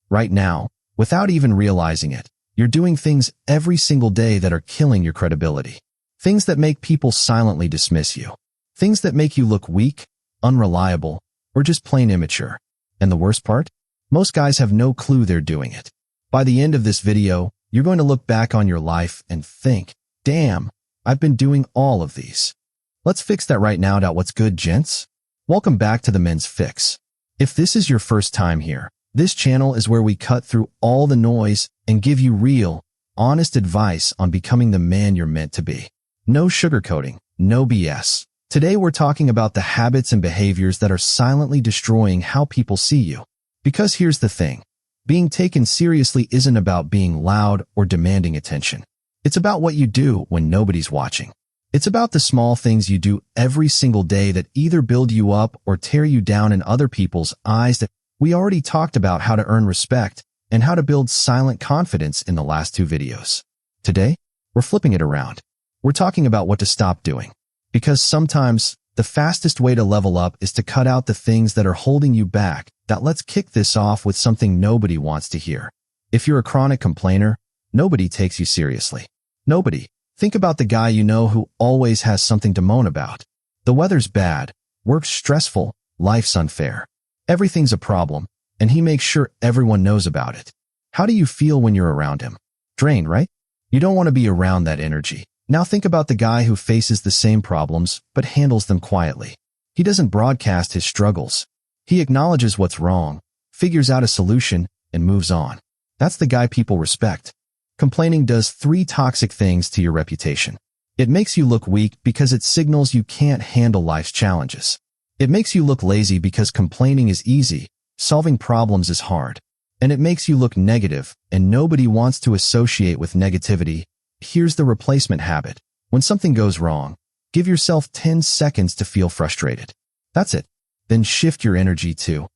right now, without even realizing it. You're doing things every single day that are killing your credibility. Things that make people silently dismiss you. Things that make you look weak, unreliable, or just plain immature. And the worst part? Most guys have no clue they're doing it. By the end of this video, you're going to look back on your life and think, damn, I've been doing all of these. Let's fix that right now. What's good, gents? Welcome back to the Men's Fix. If this is your first time here, this channel is where we cut through all the noise and give you real, honest advice on becoming the man you're meant to be. No sugarcoating, no BS. Today we're talking about the habits and behaviors that are silently destroying how people see you. Because here's the thing, being taken seriously isn't about being loud or demanding attention. It's about what you do when nobody's watching. It's about the small things you do every single day that either build you up or tear you down in other people's eyes. We already talked about how to earn respect and how to build silent confidence in the last two videos. Today, we're flipping it around. We're talking about what to stop doing. Because sometimes, the fastest way to level up is to cut out the things that are holding you back. Let's kick this off with something nobody wants to hear. If you're a chronic complainer, nobody takes you seriously. Nobody. Think about the guy you know who always has something to moan about. The weather's bad, work's stressful, life's unfair. Everything's a problem, and he makes sure everyone knows about it. How do you feel when you're around him? Drained, right? You don't want to be around that energy. Now think about the guy who faces the same problems but handles them quietly. He doesn't broadcast his struggles. He acknowledges what's wrong, figures out a solution, and moves on. That's the guy people respect. Complaining does 3 toxic things to your reputation. It makes you look weak because it signals you can't handle life's challenges. It makes you look lazy because complaining is easy, solving problems is hard. And it makes you look negative, and nobody wants to associate with negativity. Here's the replacement habit. When something goes wrong, give yourself 10 seconds to feel frustrated. That's it. Then shift your energy to,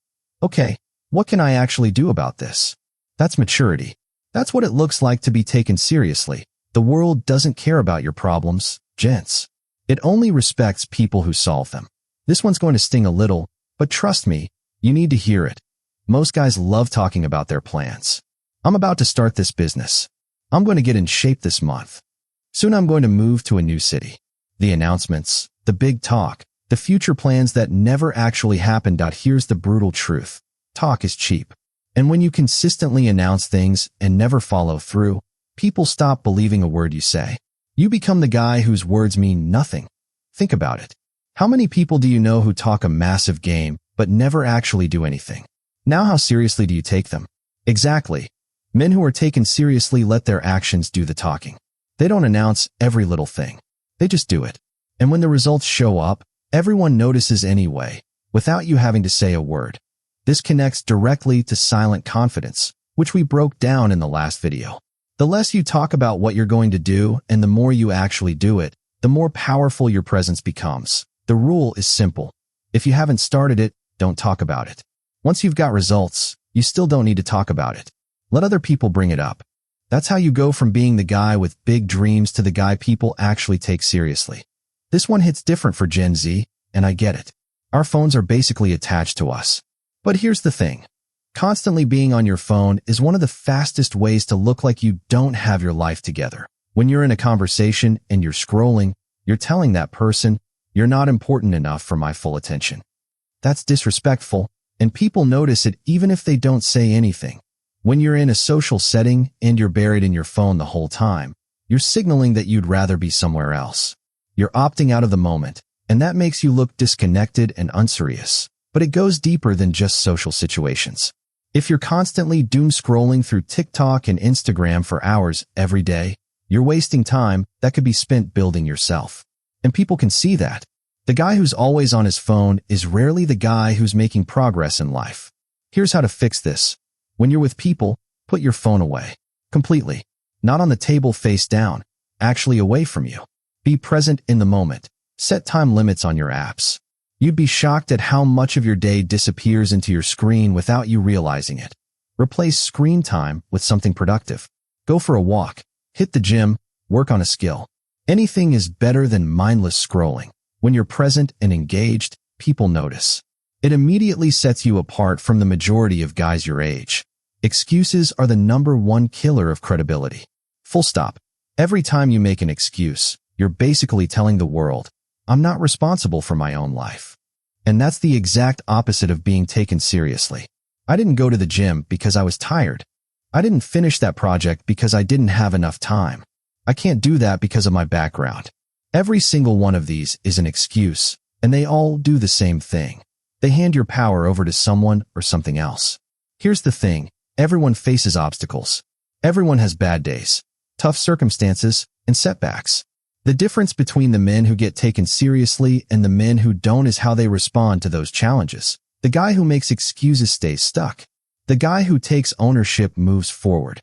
okay, what can I actually do about this? That's maturity. That's what it looks like to be taken seriously. The world doesn't care about your problems, gents. It only respects people who solve them. This one's going to sting a little, but trust me, you need to hear it. Most guys love talking about their plans. I'm about to start this business. I'm going to get in shape this month. Soon I'm going to move to a new city. The announcements, the big talk, the future plans that never actually happened. Here's the brutal truth. Talk is cheap. And when you consistently announce things and never follow through, people stop believing a word you say. You become the guy whose words mean nothing. Think about it. How many people do you know who talk a massive game but never actually do anything? Now how seriously do you take them? Exactly. Men who are taken seriously let their actions do the talking. They don't announce every little thing. They just do it. And when the results show up, everyone notices anyway, without you having to say a word. This connects directly to silent confidence, which we broke down in the last video. The less you talk about what you're going to do and the more you actually do it, the more powerful your presence becomes. The rule is simple. If you haven't started it, don't talk about it. Once you've got results, you still don't need to talk about it. Let other people bring it up. That's how you go from being the guy with big dreams to the guy people actually take seriously. This one hits different for Gen Z, and I get it. Our phones are basically attached to us. But here's the thing. Constantly being on your phone is one of the fastest ways to look like you don't have your life together. When you're in a conversation and you're scrolling, you're telling that person, you're not important enough for my full attention. That's disrespectful, and people notice it even if they don't say anything. When you're in a social setting and you're buried in your phone the whole time, you're signaling that you'd rather be somewhere else. You're opting out of the moment, and that makes you look disconnected and unserious. But it goes deeper than just social situations. If you're constantly doom scrolling through TikTok and Instagram for hours every day, you're wasting time that could be spent building yourself. And people can see that. The guy who's always on his phone is rarely the guy who's making progress in life. Here's how to fix this. When you're with people, put your phone away. Completely. Not on the table face down, actually away from you. Be present in the moment. Set time limits on your apps. You'd be shocked at how much of your day disappears into your screen without you realizing it. Replace screen time with something productive. Go for a walk, hit the gym, work on a skill. Anything is better than mindless scrolling. When you're present and engaged, people notice. It immediately sets you apart from the majority of guys your age. Excuses are the #1 killer of credibility. Full stop. Every time you make an excuse, you're basically telling the world, I'm not responsible for my own life. And that's the exact opposite of being taken seriously. I didn't go to the gym because I was tired. I didn't finish that project because I didn't have enough time. I can't do that because of my background. Every single one of these is an excuse, and they all do the same thing. They hand your power over to someone or something else. Here's the thing. Everyone faces obstacles. Everyone has bad days, tough circumstances, and setbacks. The difference between the men who get taken seriously and the men who don't is how they respond to those challenges. The guy who makes excuses stays stuck. The guy who takes ownership moves forward.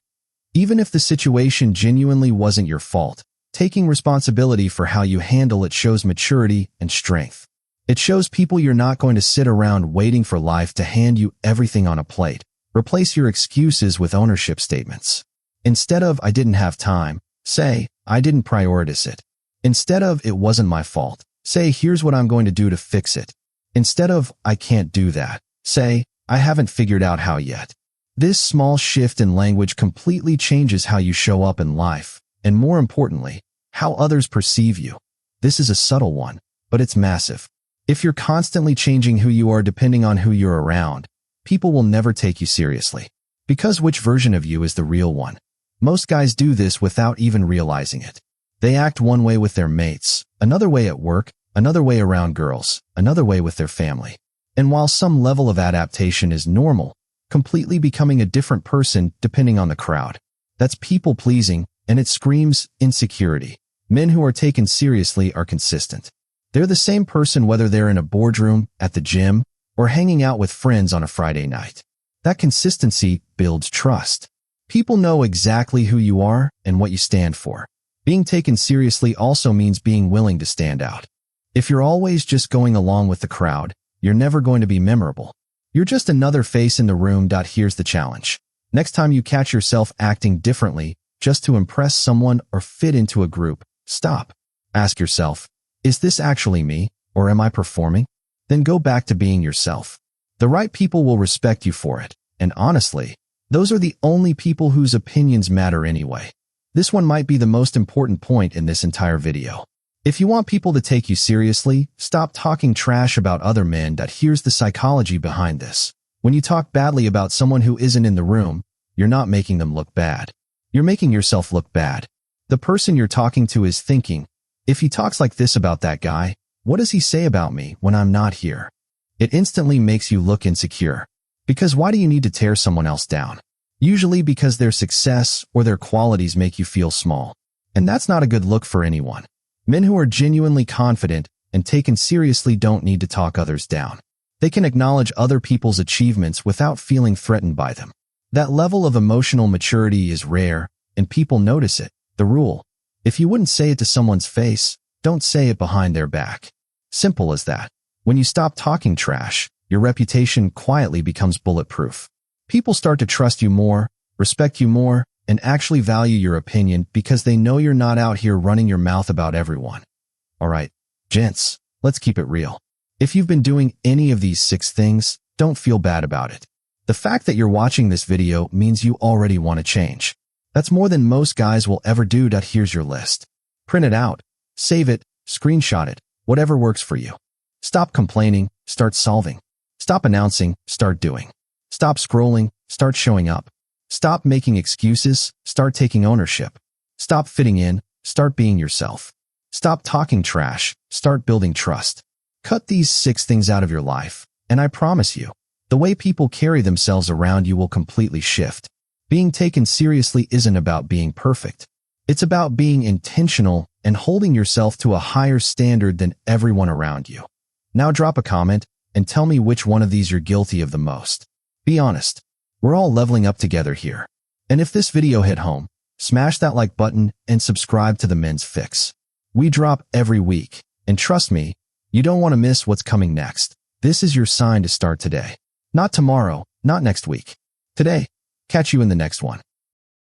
Even if the situation genuinely wasn't your fault, taking responsibility for how you handle it shows maturity and strength. It shows people you're not going to sit around waiting for life to hand you everything on a plate. Replace your excuses with ownership statements. Instead of, I didn't have time, say, I didn't prioritize it. Instead of, it wasn't my fault, say, here's what I'm going to do to fix it. Instead of, I can't do that, say, I haven't figured out how yet. This small shift in language completely changes how you show up in life, and more importantly, how others perceive you. This is a subtle one, but it's massive. If you're constantly changing who you are depending on who you're around, people will never take you seriously. Because which version of you is the real one? Most guys do this without even realizing it. They act one way with their mates, another way at work, another way around girls, another way with their family. And while some level of adaptation is normal, completely becoming a different person depending on the crowd. That's people-pleasing, and it screams insecurity. Men who are taken seriously are consistent. They're the same person whether they're in a boardroom, at the gym, or hanging out with friends on a Friday night. That consistency builds trust. People know exactly who you are and what you stand for. Being taken seriously also means being willing to stand out. If you're always just going along with the crowd, you're never going to be memorable. You're just another face in the room. Here's the challenge. Next time you catch yourself acting differently just to impress someone or fit into a group, stop. Ask yourself, is this actually me, or am I performing? Then go back to being yourself. The right people will respect you for it, and honestly, those are the only people whose opinions matter anyway. This one might be the most important point in this entire video. If you want people to take you seriously, stop talking trash about other men. Here's the psychology behind this. When you talk badly about someone who isn't in the room, you're not making them look bad. You're making yourself look bad. The person you're talking to is thinking, if he talks like this about that guy, what does he say about me when I'm not here? It instantly makes you look insecure. Because why do you need to tear someone else down? Usually because their success or their qualities make you feel small. And that's not a good look for anyone. Men who are genuinely confident and taken seriously don't need to talk others down. They can acknowledge other people's achievements without feeling threatened by them. That level of emotional maturity is rare, and people notice it. The rule: if you wouldn't say it to someone's face, don't say it behind their back. Simple as that. When you stop talking trash, your reputation quietly becomes bulletproof. People start to trust you more, respect you more, and actually value your opinion because they know you're not out here running your mouth about everyone. Alright, gents, let's keep it real. If you've been doing any of these 6 things, don't feel bad about it. The fact that you're watching this video means you already want to change. That's more than most guys will ever do. Here's your list. Print it out, save it, screenshot it, whatever works for you. Stop complaining, start solving. Stop announcing, start doing. Stop scrolling, start showing up. Stop making excuses, start taking ownership. Stop fitting in, start being yourself. Stop talking trash, start building trust. Cut these 6 things out of your life, and I promise you, the way people carry themselves around you will completely shift. Being taken seriously isn't about being perfect. It's about being intentional and holding yourself to a higher standard than everyone around you. Now drop a comment and tell me which one of these you're guilty of the most. Be honest. We're all leveling up together here. And if this video hit home, smash that like button and subscribe to The Men's Fix. We drop every week, and trust me, you don't want to miss what's coming next. This is your sign to start today. Not tomorrow, not next week. Today. Catch you in the next one.